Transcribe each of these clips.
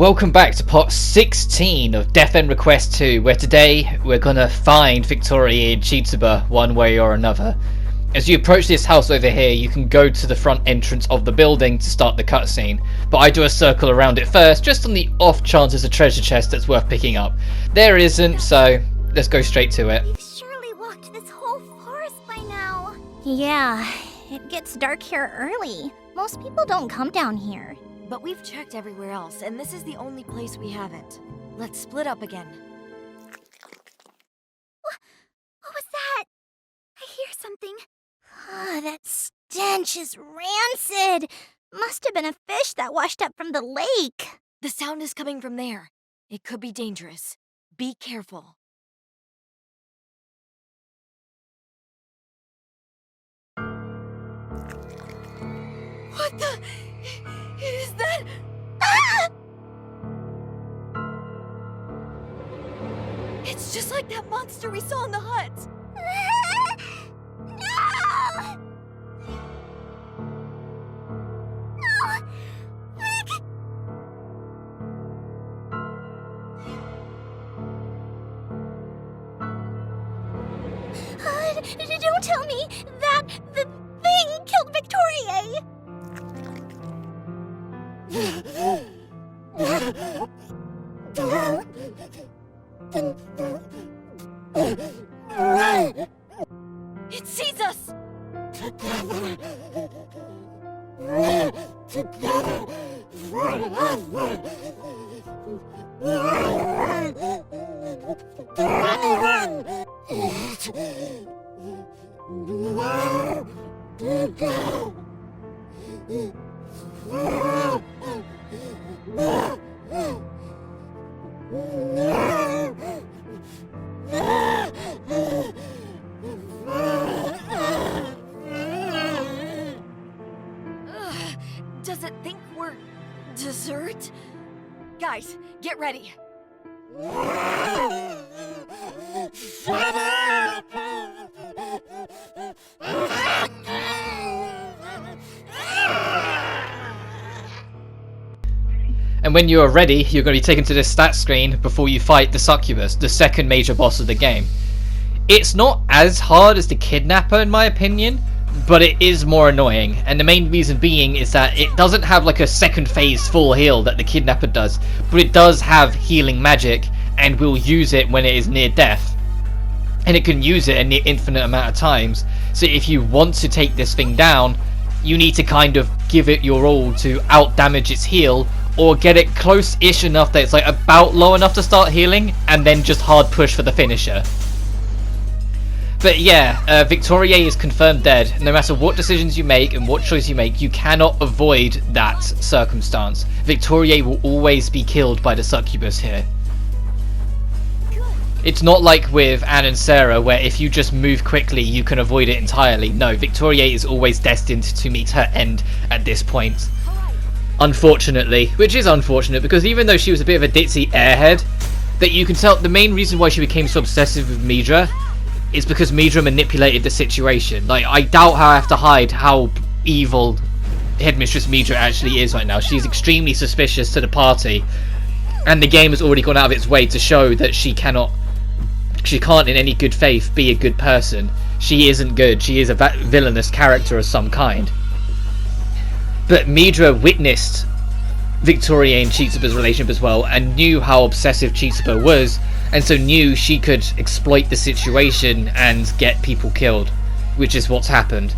welcome back to part 16 of Death End Request 2, where today we're gonna find Victorie and Chitsuba one way or another. As you approach this house over here, you can go to the front entrance of the building to start the cutscene, but I do a circle around it first, just on the off chance there's a treasure chest that's worth picking up. There isn't, so let's go straight to it. We've surely walked this whole forest by now. Yeah, it gets dark here early. Most people don't come down here. But we've checked everywhere else, and this is the only place we haven't. Let's split up again. What was that? I hear something. That stench is rancid. Must have been a fish that washed up from the lake. The sound is coming from there. It could be dangerous. Be careful. What the... is that... Ah! It's just like that monster we saw in the hut. No! No! Vic! Don't tell me that the thing killed Victorie! It sees us! Does it think we're dessert? Guys, get ready. And when you are ready, you're going to be taken to this stat screen before you fight the succubus, the second major boss of the game. It's not as hard as the kidnapper in my opinion, but it is more annoying, and the main reason being is that it doesn't have like a second phase full heal that the kidnapper does, but it does have healing magic and will use it when it is near death, and it can use it a near infinite amount of times. So if you want to take this thing down, you need to kind of give it your all to out damage its heal, or get it close-ish enough that it's like about low enough to start healing, and then just hard push for the finisher. But yeah, Victorie is confirmed dead. No matter what decisions you make and what choice you make, you cannot avoid that circumstance. Victorie will always be killed by the succubus here. It's not like with Anne and Sarah, where if you just move quickly, you can avoid it entirely. No, Victorie is always destined to meet her end at this point. Unfortunately, which is unfortunate, because even though she was a bit of a ditzy airhead, that you can tell the main reason why she became so obsessive with Midra is because Midra manipulated the situation. Like, I doubt how I have to hide how evil Headmistress Midra actually is right now. She's extremely suspicious to the party, and the game has already gone out of its way to show that she can't in any good faith be a good person. She isn't good. She is a villainous character of some kind. But Midra witnessed Victorie and Chitsuba's relationship as well, and knew how obsessive Chitsuba was, and so knew she could exploit the situation and get people killed, which is what's happened.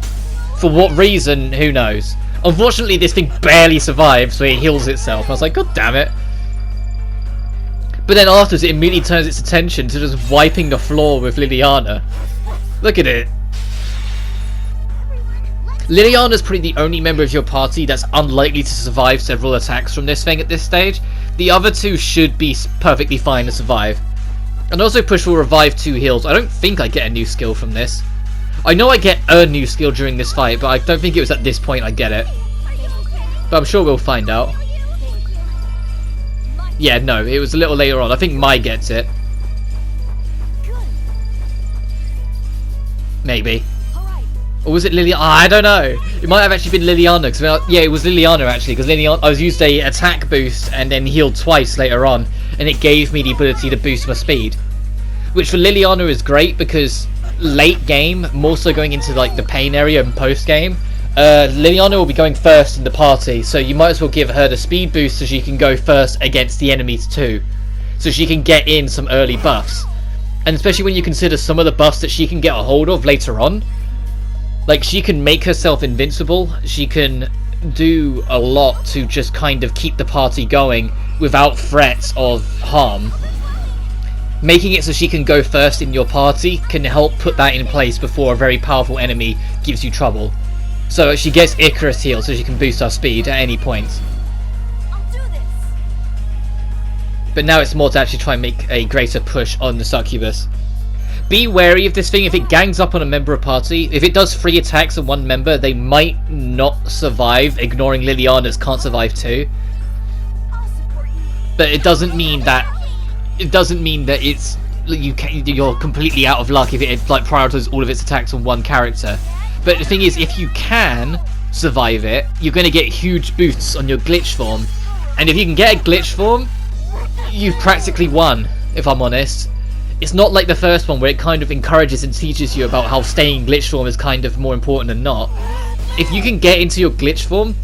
For what reason, who knows. Unfortunately, this thing barely survives, so it heals itself. I was like, god damn it. But then afterwards, it immediately turns its attention to just wiping the floor with Liliana. Look at it. Liliana's probably the only member of your party that's unlikely to survive several attacks from this thing at this stage. The other two should be perfectly fine to survive. And also push will revive 2 heals. I don't think I get a new skill from this. I know I get a new skill during this fight, but I don't think it was at this point I get it. But I'm sure we'll find out. Yeah, no, it was a little later on. I think Mai gets it. Maybe. Or was it Liliana? I don't know. It might have actually been Liliana. Yeah, it was Liliana actually. Because Liliana, I was used a attack boost and then healed twice later on, and it gave me the ability to boost my speed. Which for Liliana is great because late game, more so going into like the pain area and post game, Liliana will be going first in the party, so you might as well give her the speed boost so she can go first against the enemies too, so she can get in some early buffs. And especially when you consider some of the buffs that she can get a hold of later on. Like, she can make herself invincible, she can do a lot to just kind of keep the party going without threats of harm. Making it so she can go first in your party can help put that in place before a very powerful enemy gives you trouble. So she gets Icarus heal so she can boost our speed at any point. I'll do this. But now it's more to actually try and make a greater push on the succubus. Be wary of this thing. If it gangs up on a member of party, if it does 3 attacks on one member, they might not survive, ignoring Liliana's can't survive too. I'll support you. But it doesn't mean that it's you're completely out of luck if it like prioritizes all of its attacks on one character. But the thing is, if you can survive it, you're going to get huge boosts on your glitch form. And if you can get a glitch form, you've practically won, if I'm honest. It's not like the first one where it kind of encourages and teaches you about how staying glitch form is kind of more important than not. If you can get into your glitch form,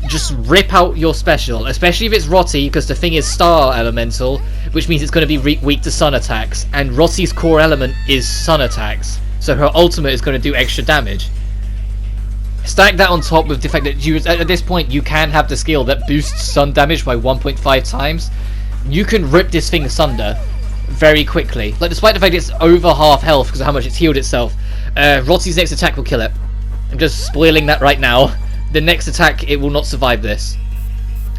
just rip out your special, especially if it's Roti, because the thing is star elemental, which means it's going to be weak to sun attacks, and Roti's core element is sun attacks, so her ultimate is going to do extra damage. Stack that on top with the fact that at this point you can have the skill that boosts sun damage by 1.5 times. You can rip this thing asunder very quickly. Like, despite the fact it's over half health because of how much it's healed itself, Roti's next attack will kill it. I'm just spoiling that right now. The next attack, it will not survive this.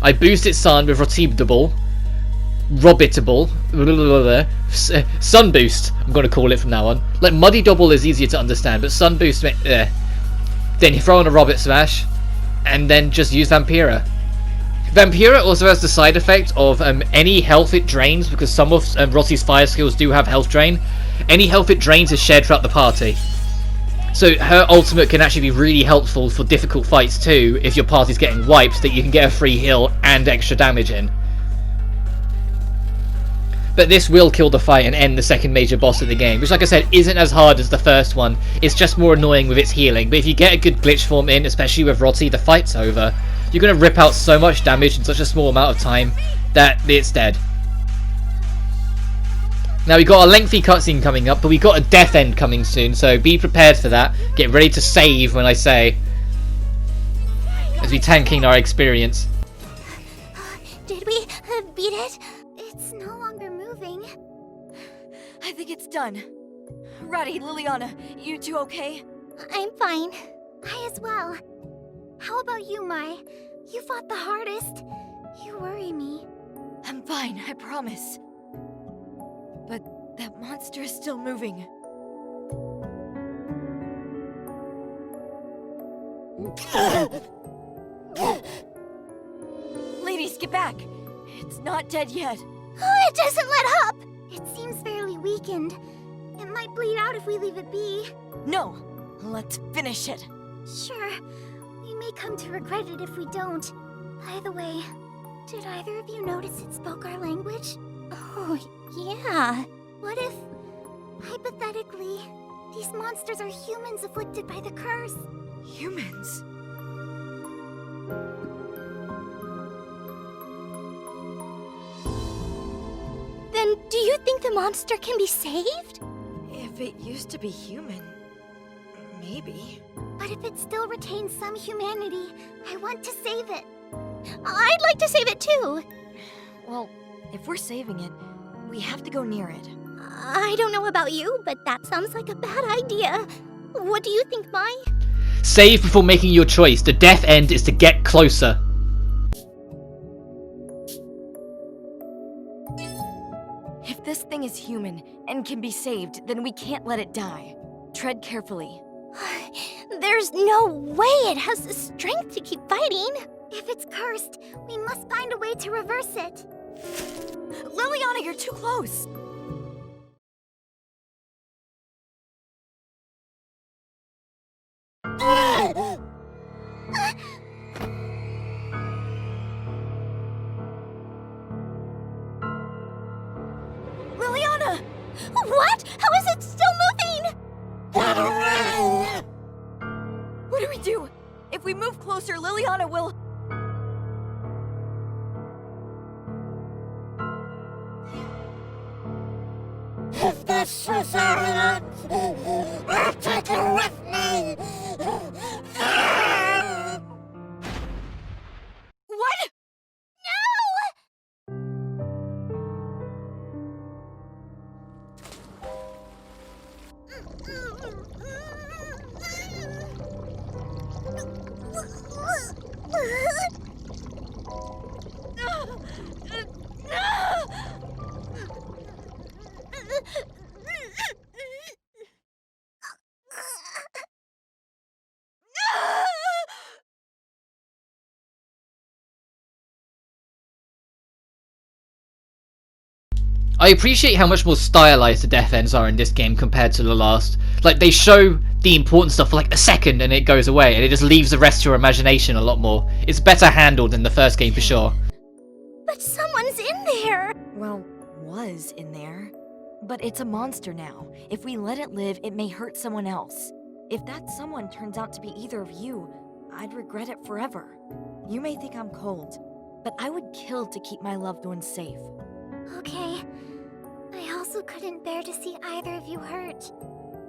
I boost its sun with Rotibitable, Sun Boost, I'm going to call it from now on. Like, Muddy Double is easier to understand, but Sun Boost, then you throw in a Robot Smash, and then just use Vampira. Vampira also has the side effect of any health it drains, because some of Roti's fire skills do have health drain. Any health it drains is shared throughout the party. So her ultimate can actually be really helpful for difficult fights too, if your party's getting wiped, that you can get a free heal and extra damage in. But this will kill the fight and end the second major boss of the game, which, like I said, isn't as hard as the first one. It's just more annoying with its healing. But if you get a good glitch form in, especially with Roti, the fight's over. You're going to rip out so much damage in such a small amount of time that it's dead. Now, we've got a lengthy cutscene coming up, but we've got a death end coming soon, so be prepared for that. Get ready to save when I say, as we tanking our experience. Did we beat it? It's no longer moving. I think it's done. Ruddy, Liliana, you two okay? I'm fine. I as well. How about you, Mai? You fought the hardest. You worry me. I'm fine, I promise. But that monster is still moving. Ladies, get back! It's not dead yet. Oh, it doesn't let up! It seems fairly weakened. It might bleed out if we leave it be. No! Let's finish it. Sure. We may come to regret it if we don't. By the way, did either of you notice it spoke our language? Oh, yeah. What if, hypothetically, these monsters are humans afflicted by the curse? Humans? Then do you think the monster can be saved? If it used to be human, maybe. But if it still retains some humanity, I want to save it. I'd like to save it too. Well, if we're saving it, we have to go near it. I don't know about you, but that sounds like a bad idea. What do you think, Mai? Save before making your choice. The death end is to get closer. If this thing is human and can be saved, then we can't let it die. Tread carefully. There's no way it has the strength to keep fighting. If it's cursed, we must find a way to reverse it. Liliana, you're too close! What? How is it still moving? What do we do? If we move closer, Liliana will... If this is our end, I'll take her with me. What? I appreciate how much more stylized the death ends are in this game compared to the last. Like, they show the important stuff for like a second and it goes away, and it just leaves the rest to your imagination a lot more. It's better handled than the first game for sure. But someone's in there! Well, was in there. But it's a monster now. If we let it live, it may hurt someone else. If that someone turns out to be either of you, I'd regret it forever. You may think I'm cold, but I would kill to keep my loved ones safe. Okay. I also couldn't bear to see either of you hurt.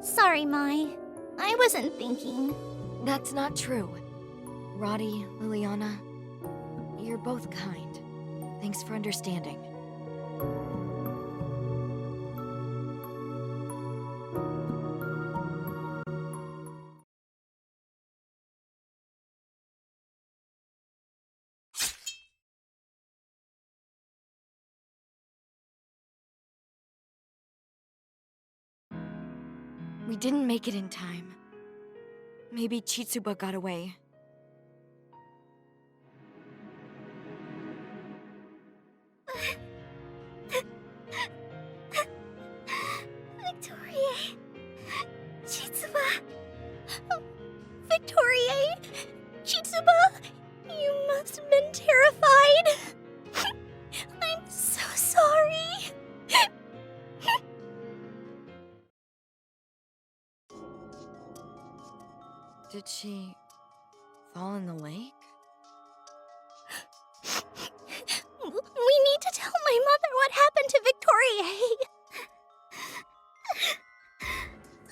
Sorry, Mai. I wasn't thinking. That's not true. Roddy, Liliana, you're both kind. Thanks for understanding. We didn't make it in time. Maybe Chitsuba got away. Victorie! Chitsuba! Victorie! Chitsuba! You must have been terrified! I'm so sorry! Did she fall in the lake? We need to tell my mother what happened to Victorie!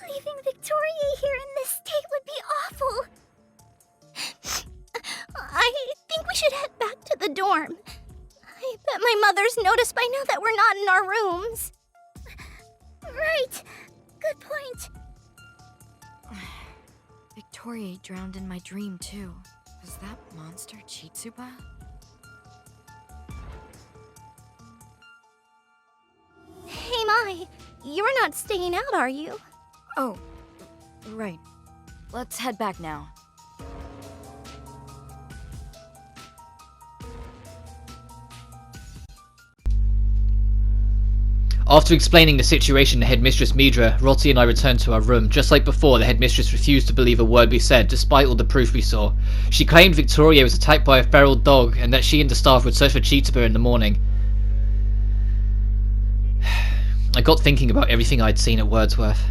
Leaving Victorie here in this state would be awful. I think we should head back to the dorm. I bet my mother's noticed by now that we're not in our rooms. Right. Good point. Victoria drowned in my dream, too. Was that monster Chitsuba? Hey, Mai. You're not staying out, are you? Oh, right. Let's head back now. After explaining the situation to Headmistress Midra, Rotti and I returned to our room. Just like before, the Headmistress refused to believe a word we said, despite all the proof we saw. She claimed Victoria was attacked by a feral dog, and that she and the staff would search for Chitsuba in the morning. I got thinking about everything I'd seen at Wordsworth.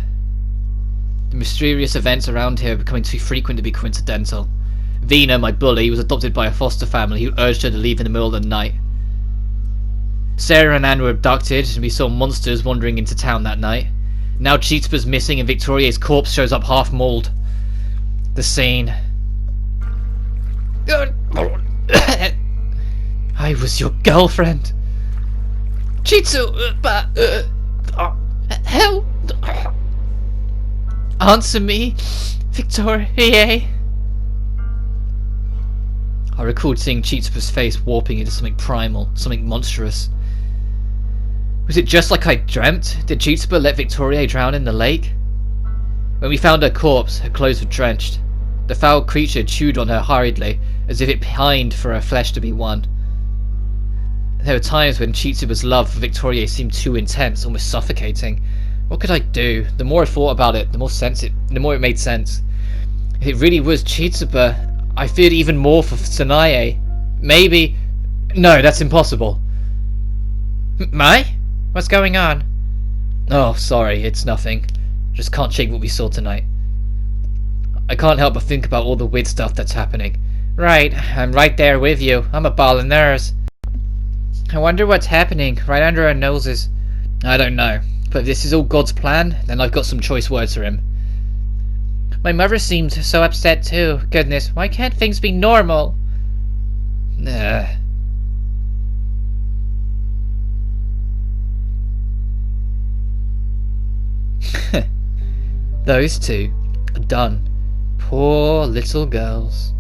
The mysterious events around here were becoming too frequent to be coincidental. Vina, my bully, was adopted by a foster family who urged her to leave in the middle of the night. Sarah and Anne were abducted, and we saw monsters wandering into town that night. Now Chitsuba's missing and Victoria's corpse shows up half mauled. The scene. I was your girlfriend. Chitsuba, help! Answer me, Victoria. I recalled seeing Chitsuba's face warping into something primal, something monstrous. Was it just like I dreamt? Did Chitsuba let Victoria drown in the lake? When we found her corpse, her clothes were drenched. The foul creature chewed on her hurriedly, as if it pined for her flesh to be won. There were times when Chitsuba's love for Victoria seemed too intense, almost suffocating. What could I do? The more I thought about it, the more it made sense. If it really was Chitsuba, I feared even more for Sanae. Maybe... No, that's impossible. Mai? What's going on? Oh, sorry, it's nothing. Just can't shake what we saw tonight. I can't help but think about all the weird stuff that's happening. Right, I'm right there with you. I'm a ball of nerves. I wonder what's happening right under our noses. I don't know, but if this is all God's plan, then I've got some choice words for him. My mother seemed so upset too. Goodness, why can't things be normal? Those two are done. Poor little girls.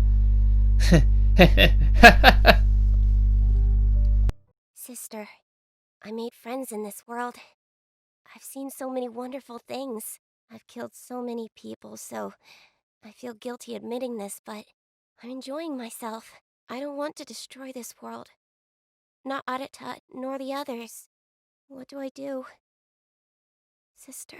Sister, I made friends in this world. I've seen so many wonderful things. I've killed so many people, so I feel guilty admitting this, but I'm enjoying myself. I don't want to destroy this world. Not Arata, nor the others. What do I do? Sister?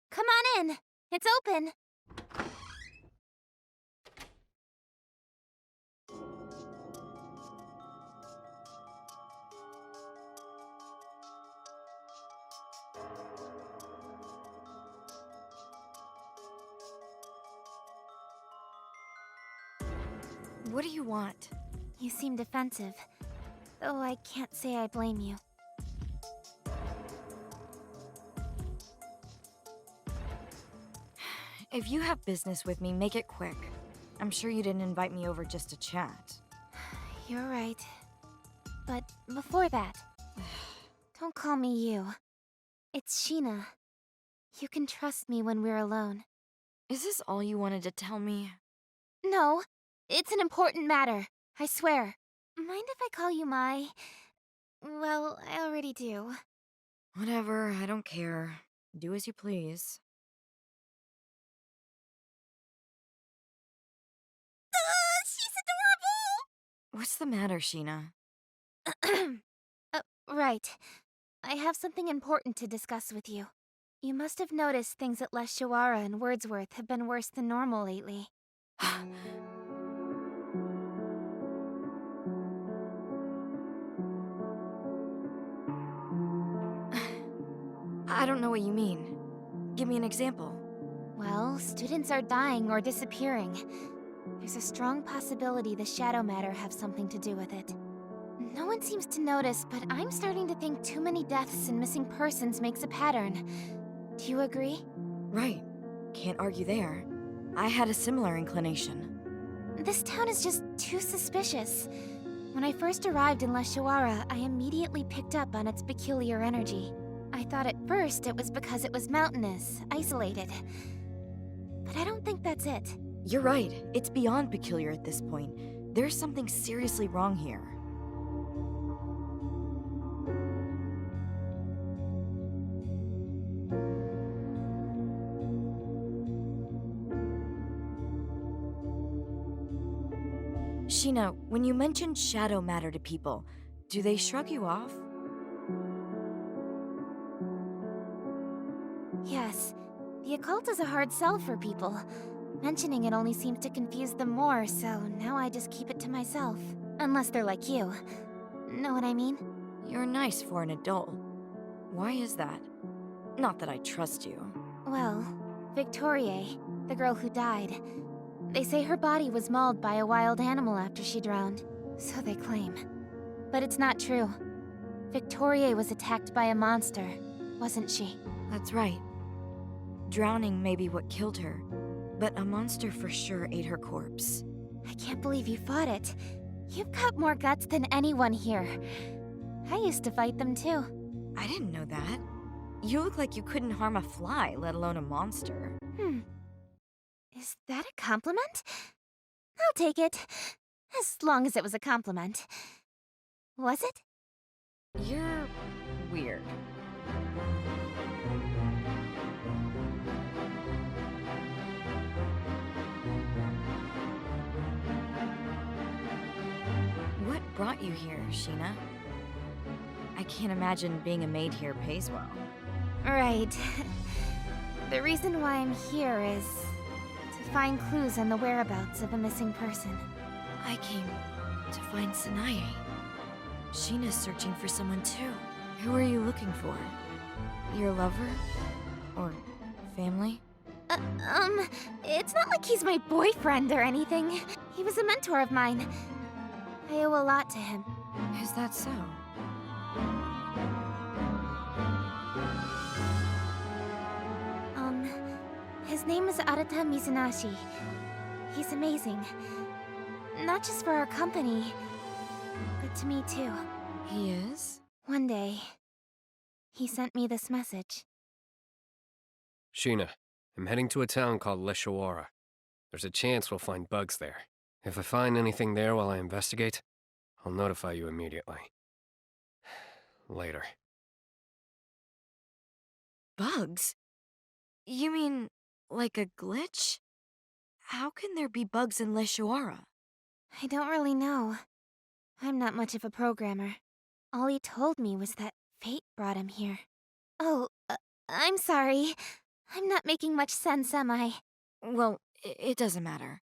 Come on in. It's open. What do you want? You seem defensive, though I can't say I blame you. If you have business with me, make it quick. I'm sure you didn't invite me over just to chat. You're right. But before that, don't call me you. It's Sheena. You can trust me when we're alone. Is this all you wanted to tell me? No, it's an important matter. I swear. Mind if I call you my... Well, I already do. Whatever, I don't care. Do as you please. She's What's the matter, Sheena? adorable! Right. I have something important to discuss with you. You must have noticed things at Les Shawara and Wordsworth have been worse than normal lately. I don't know what you mean. Give me an example. Well, students are dying or disappearing. There's a strong possibility the shadow matter have something to do with it. No one seems to notice, but I'm starting to think too many deaths and missing persons makes a pattern. Do you agree? Right. Can't argue there. I had a similar inclination. This town is just too suspicious. When I first arrived in Les Shawara, I immediately picked up on its peculiar energy. I thought at first it was because it was mountainous, isolated. But I don't think that's it. You're right. It's beyond peculiar at this point. There's something seriously wrong here. Sheena, when you mention shadow matter to people, do they shrug you off? Yes, the occult is a hard sell for people. Mentioning it only seems to confuse them more, so now I just keep it to myself. Unless they're like you. Know what I mean? You're nice for an adult. Why is that? Not that I trust you. Well, Victorie, the girl who died. They say her body was mauled by a wild animal after she drowned. So they claim. But it's not true. Victorie was attacked by a monster, wasn't she? That's right. Drowning may be what killed her, but a monster for sure ate her corpse. I can't believe you fought it. You've got more guts than anyone here. I used to fight them too. I didn't know that. You look like you couldn't harm a fly, let alone a monster. Is that a compliment? I'll take it. As long as it was a compliment. Was it? You're weird. brought you here, Sheena? I can't imagine being a maid here pays well. Right. The reason why I'm here is to find clues on the whereabouts of a missing person. I came to find Sanae. Sheena's searching for someone too. Who are you looking for? Your lover? Or family? It's not like he's my boyfriend or anything. He was a mentor of mine. I owe a lot to him. Is that so? His name is Arata Mizunashi. He's amazing. Not just for our company, but to me too. He is? One day, he sent me this message. Sheena, I'm heading to a town called Leshawara. There's a chance we'll find bugs there. If I find anything there while I investigate, I'll notify you immediately. Later. Bugs? You mean, like a glitch? How can there be bugs in Leshawara? I don't really know. I'm not much of a programmer. All he told me was that fate brought him here. Oh, I'm sorry. I'm not making much sense, am I? Well, it doesn't matter.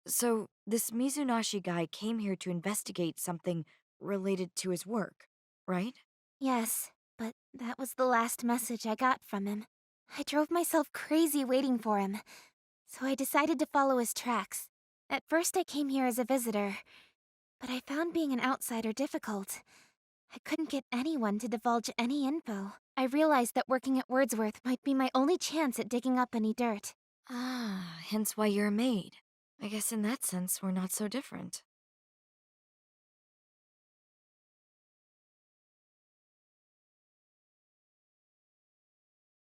So, this Mizunashi guy came here to investigate something related to his work, right? Yes, but that was the last message I got from him. I drove myself crazy waiting for him, so I decided to follow his tracks. At first I came here as a visitor, but I found being an outsider difficult. I couldn't get anyone to divulge any info. I realized that working at Wordsworth might be my only chance at digging up any dirt. Ah, hence why you're a maid. I guess in that sense, we're not so different.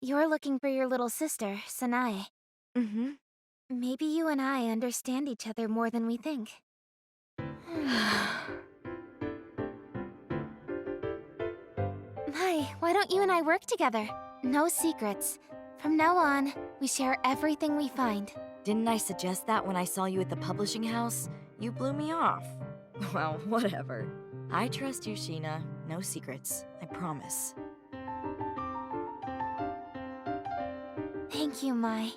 You're looking for your little sister, Sanae. Mm-hmm. Maybe you and I understand each other more than we think. Mai, why don't you and I work together? No secrets. From now on, we share everything we find. Didn't I suggest that when I saw you at the publishing house? You blew me off. Well, whatever. I trust you, Sheena. No secrets. I promise. Thank you, Mai.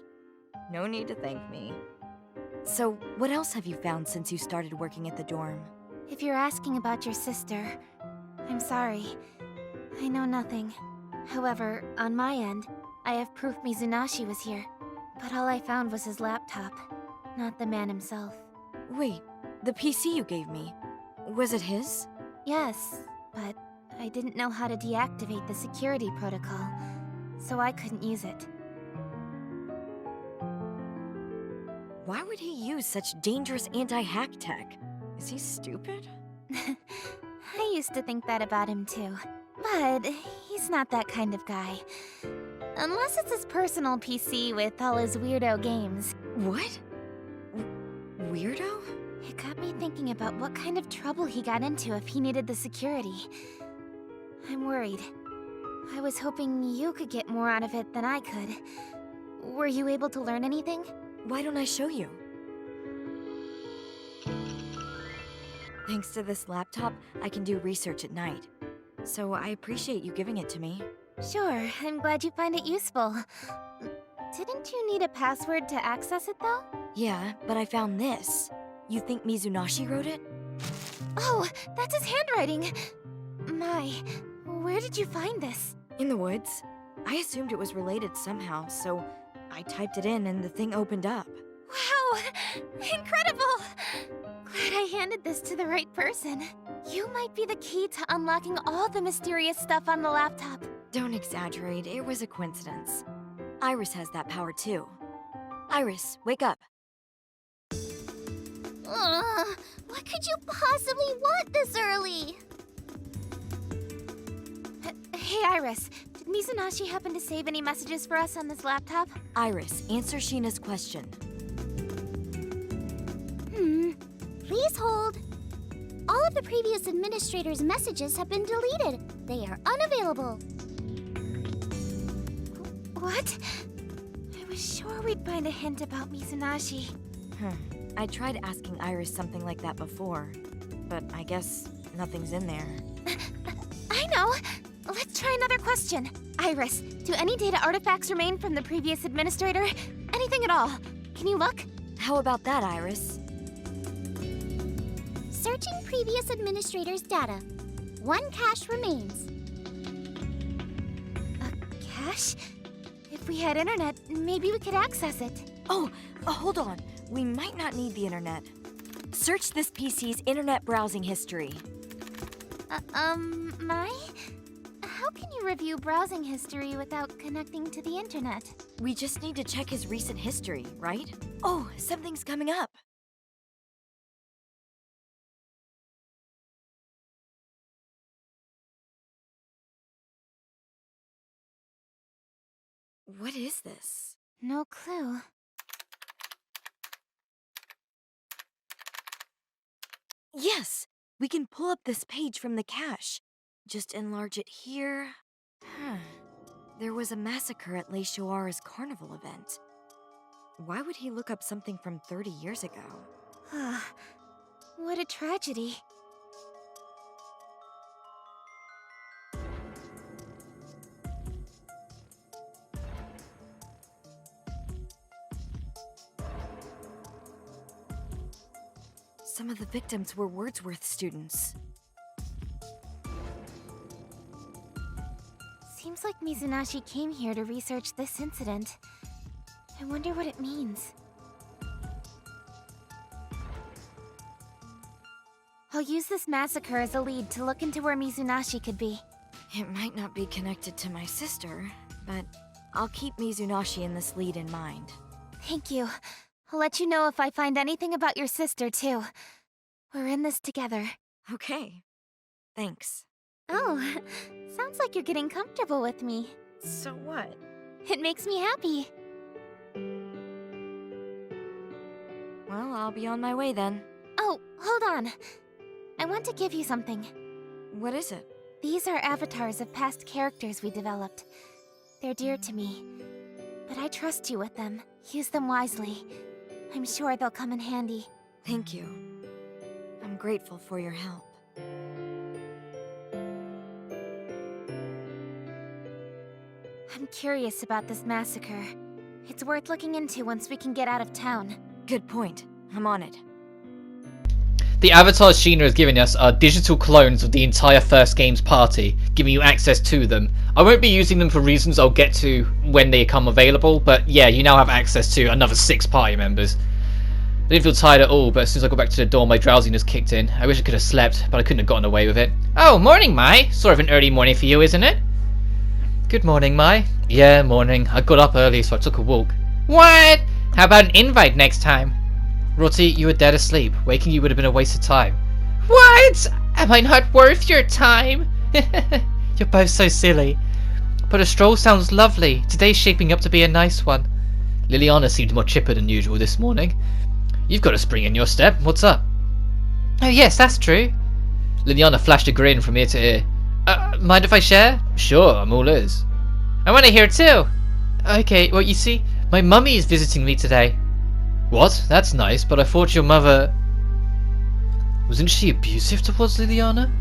No need to thank me. So, what else have you found since you started working at the dorm? If you're asking about your sister, I'm sorry. I know nothing. However, on my end, I have proof Mizunashi was here. But all I found was his laptop, not the man himself. Wait, the PC you gave me, was it his? Yes, but I didn't know how to deactivate the security protocol, so I couldn't use it. Why would he use such dangerous anti-hack tech? Is he stupid? I used to think that about him too. But he's not that kind of guy. Unless it's his personal PC with all his weirdo games. What? Weirdo? It got me thinking about what kind of trouble he got into if he needed the security. I'm worried. I was hoping you could get more out of it than I could. Were you able to learn anything? Why don't I show you? Thanks to this laptop, I can do research at night. So I appreciate you giving it to me. Sure, I'm glad you find it useful. Didn't you need a password to access it, though? Yeah, but I found this. You think Mizunashi wrote it? Oh, that's his handwriting! My, where did you find this? In the woods. I assumed it was related somehow, so I typed it in and the thing opened up. Wow! Incredible! Glad I handed this to the right person. You might be the key to unlocking all the mysterious stuff on the laptop. Don't exaggerate, it was a coincidence. Iris has that power too. Iris, wake up. What could you possibly want this early? Hey, Iris. Did Mizunashi happen to save any messages for us on this laptop? Iris, answer Sheena's question. Please hold. All of the previous administrator's messages have been deleted. They are unavailable. What? I was sure we'd find a hint about Mizunashi. I tried asking Iris something like that before, but I guess nothing's in there. I know! Let's try another question. Iris, do any data artifacts remain from the previous administrator? Anything at all? Can you look? How about that, Iris? Searching previous administrator's data. 1 cache remains. A cache? If we had internet, maybe we could access it. Oh, hold on. We might not need the internet. Search this PC's internet browsing history. Mai? How can you review browsing history without connecting to the internet? We just need to check his recent history, right? Oh, something's coming up. What is this? No clue. Yes! We can pull up this page from the cache. Just enlarge it here. There was a massacre at Le Shoara's carnival event. Why would he look up something from 30 years ago? What a tragedy. Some of the victims were Wordsworth students. Seems like Mizunashi came here to research this incident. I wonder what it means. I'll use this massacre as a lead to look into where Mizunashi could be. It might not be connected to my sister, but I'll keep Mizunashi in this lead in mind. Thank you. I'll let you know if I find anything about your sister, too. We're in this together. Okay. Thanks. Oh, sounds like you're getting comfortable with me. So what? It makes me happy. Well, I'll be on my way then. Oh, hold on. I want to give you something. What is it? These are avatars of past characters we developed. They're dear to me, but I trust you with them. Use them wisely. I'm sure they'll come in handy. Thank you. I'm grateful for your help. I'm curious about this massacre. It's worth looking into once we can get out of town. Good point. I'm on it. The avatars Sheena has given us are digital clones of the entire first game's party, giving you access to them. I won't be using them for reasons I'll get to when they become available, but yeah, you now have access to another 6 party members. I didn't feel tired at all, but as soon as I got back to the dorm, my drowsiness kicked in. I wish I could have slept, but I couldn't have gotten away with it. Oh, morning, Mai. Sort of an early morning for you, isn't it? Good morning, Mai. Yeah, morning. I got up early, so I took a walk. What? How about an invite next time? Rotty, you were dead asleep. Waking you would have been a waste of time. What? Am I not worth your time? You're both so silly. But a stroll sounds lovely. Today's shaping up to be a nice one. Liliana seemed more chipper than usual this morning. You've got a spring in your step. What's up? Oh yes, that's true. Liliana flashed a grin from ear to ear. Mind if I share? Sure, I'm all ears. I want to hear too. Okay, well you see, my mummy is visiting me today. What? That's nice, but I thought your mother... Wasn't she abusive towards Liliana?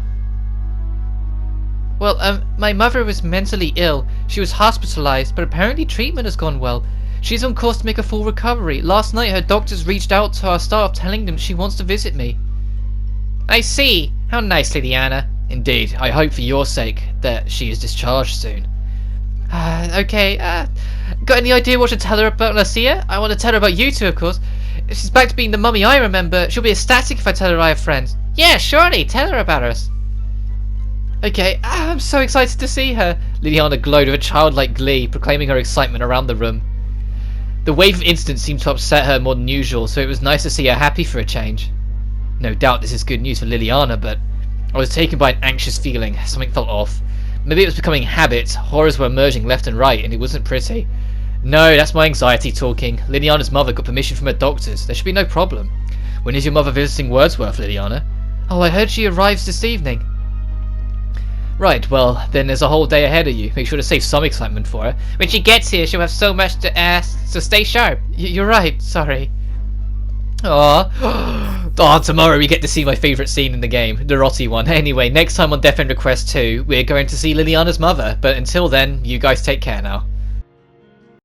Well, my mother was mentally ill. She was hospitalized, but apparently treatment has gone well. She's on course to make a full recovery. Last night her doctors reached out to our staff telling them she wants to visit me. I see. How nice, Liliana. Indeed, I hope for your sake that she is discharged soon. Okay, got any idea what to tell her about Lucia? I want to tell her about you two, of course. If she's back to being the mummy I remember, she'll be ecstatic if I tell her I have friends. Yeah, surely, tell her about us. Okay, I'm so excited to see her. Liliana glowed with a childlike glee, proclaiming her excitement around the room. The wave of incidents seemed to upset her more than usual, so it was nice to see her happy for a change. No doubt this is good news for Liliana, but I was taken by an anxious feeling. Something felt off. Maybe it was becoming habit. Horrors were emerging left and right, and it wasn't pretty. No, that's my anxiety talking. Liliana's mother got permission from her doctors. There should be no problem. When is your mother visiting Wordsworth, Liliana? Oh, I heard she arrives this evening. Right, well, then there's a whole day ahead of you. Make sure to save some excitement for her. When she gets here, she'll have so much to ask, so stay sharp. You're right, sorry. Aww. Oh, tomorrow we get to see my favourite scene in the game, the Rotty one. Anyway, next time on Death End Request 2, we're going to see Liliana's mother. But until then, you guys take care now.